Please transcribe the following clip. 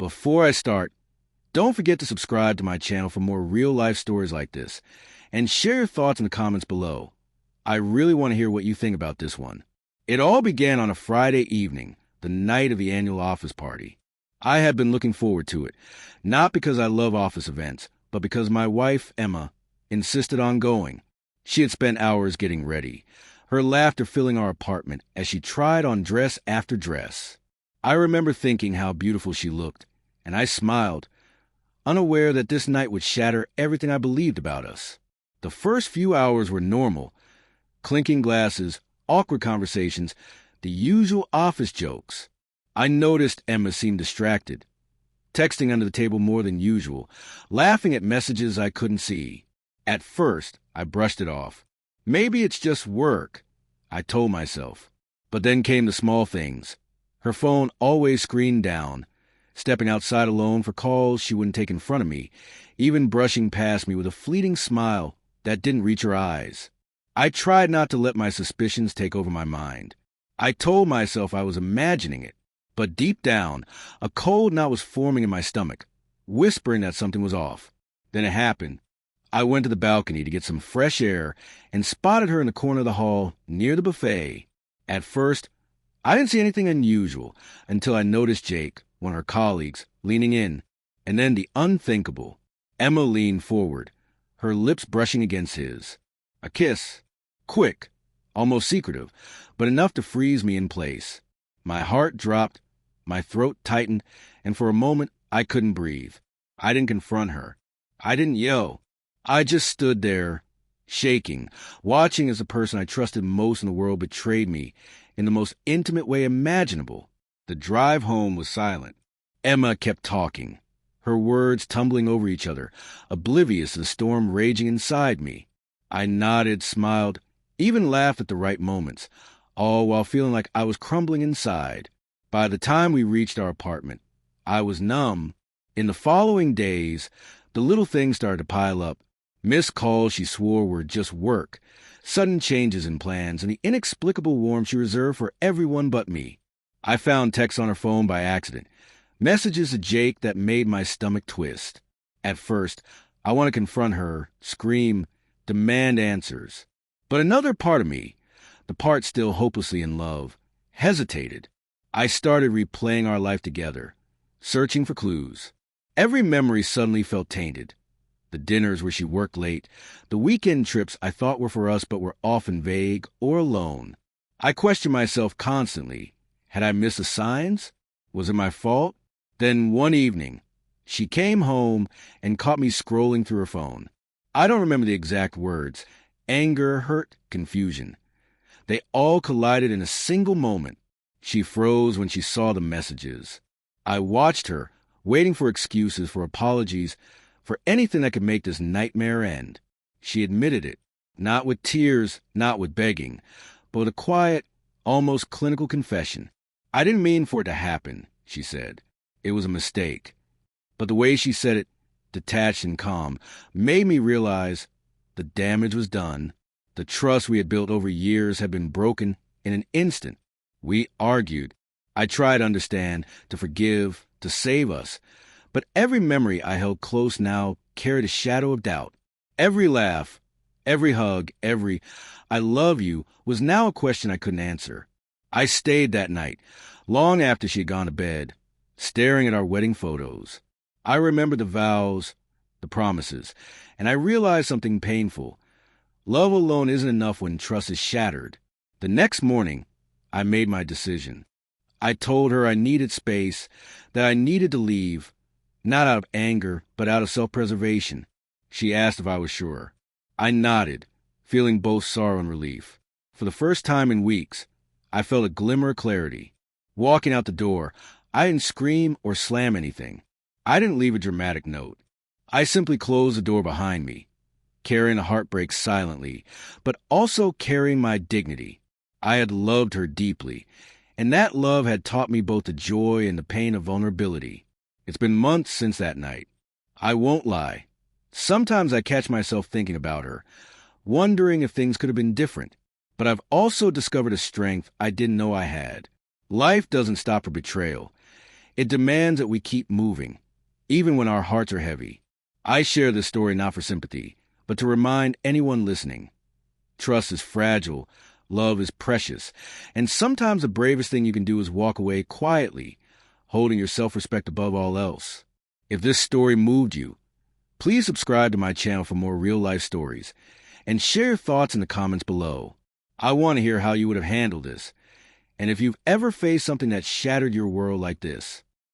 Before I start, don't forget to subscribe to my channel for more real-life stories like this, and share your thoughts in the comments below. I really want to hear what you think about this one. It all began on a Friday evening, the night of the annual office party. I had been looking forward to it, not because I love office events, but because my wife, Emma, insisted on going. She had spent hours getting ready, her laughter filling our apartment as she tried on dress after dress. I remember thinking how beautiful she looked, and I smiled, unaware that this night would shatter everything I believed about us. The first few hours were normal. Clinking glasses, awkward conversations, the usual office jokes. I noticed Emma seemed distracted, texting under the table more than usual, laughing at messages I couldn't see. At first, I brushed it off. Maybe it's just work, I told myself. But then came the small things. Her phone always screened down, stepping outside alone for calls she wouldn't take in front of me, even brushing past me with a fleeting smile that didn't reach her eyes. I tried not to let my suspicions take over my mind. I told myself I was imagining it, but deep down, a cold knot was forming in my stomach, whispering that something was off. Then it happened. I went to the balcony to get some fresh air and spotted her in the corner of the hall near the buffet. At first, I didn't see anything unusual until I noticed Jake, one of her colleagues, leaning in, and then the unthinkable. Emma leaned forward, her lips brushing against his. A kiss. Quick, almost secretive, but enough to freeze me in place. My heart dropped, my throat tightened, and for a moment I couldn't breathe. I didn't confront her. I didn't yell. I just stood there, shaking, watching as the person I trusted most in the world betrayed me in the most intimate way imaginable. The drive home was silent. Emma kept talking, her words tumbling over each other, oblivious to the storm raging inside me. I nodded, smiled, even laughed at the right moments, all while feeling like I was crumbling inside. By the time we reached our apartment, I was numb. In the following days, the little things started to pile up. Missed calls she swore were just work, sudden changes in plans, and the inexplicable warmth she reserved for everyone but me. I found texts on her phone by accident, messages to Jake that made my stomach twist. At first, I wanted to confront her, scream, demand answers. But another part of me, the part still hopelessly in love, hesitated. I started replaying our life together, searching for clues. Every memory suddenly felt tainted. The dinners where she worked late, the weekend trips I thought were for us but were often vague or alone. I questioned myself constantly. Had I missed the signs? Was it my fault? Then one evening, she came home and caught me scrolling through her phone. I don't remember the exact words. Anger, hurt, confusion. They all collided in a single moment. She froze when she saw the messages. I watched her, waiting for excuses, for apologies, for anything that could make this nightmare end. She admitted it, not with tears, not with begging, but with a quiet, almost clinical confession. I didn't mean for it to happen, she said. It was a mistake. But the way she said it, detached and calm, made me realize the damage was done. The trust we had built over years had been broken in an instant. We argued. I tried to understand, to forgive, to save us. But every memory I held close now carried a shadow of doubt. Every laugh, every hug, every "I love you" was now a question I couldn't answer. I stayed that night, long after she had gone to bed, staring at our wedding photos. I remembered the vows, the promises, and I realized something painful. Love alone isn't enough when trust is shattered. The next morning, I made my decision. I told her I needed space, that I needed to leave, not out of anger, but out of self-preservation. She asked if I was sure. I nodded, feeling both sorrow and relief. For the first time in weeks, I felt a glimmer of clarity. Walking out the door, I didn't scream or slam anything. I didn't leave a dramatic note. I simply closed the door behind me, carrying the heartbreak silently, but also carrying my dignity. I had loved her deeply, and that love had taught me both the joy and the pain of vulnerability. It's been months since that night. I won't lie. Sometimes I catch myself thinking about her, wondering if things could have been different. But I've also discovered a strength I didn't know I had. Life doesn't stop for betrayal. It demands that we keep moving, even when our hearts are heavy. I share this story not for sympathy, but to remind anyone listening. Trust is fragile, love is precious, and sometimes the bravest thing you can do is walk away quietly, holding your self-respect above all else. If this story moved you, please subscribe to my channel for more real-life stories, and share your thoughts in the comments below. I want to hear how you would have handled this, and if you've ever faced something that shattered your world like this.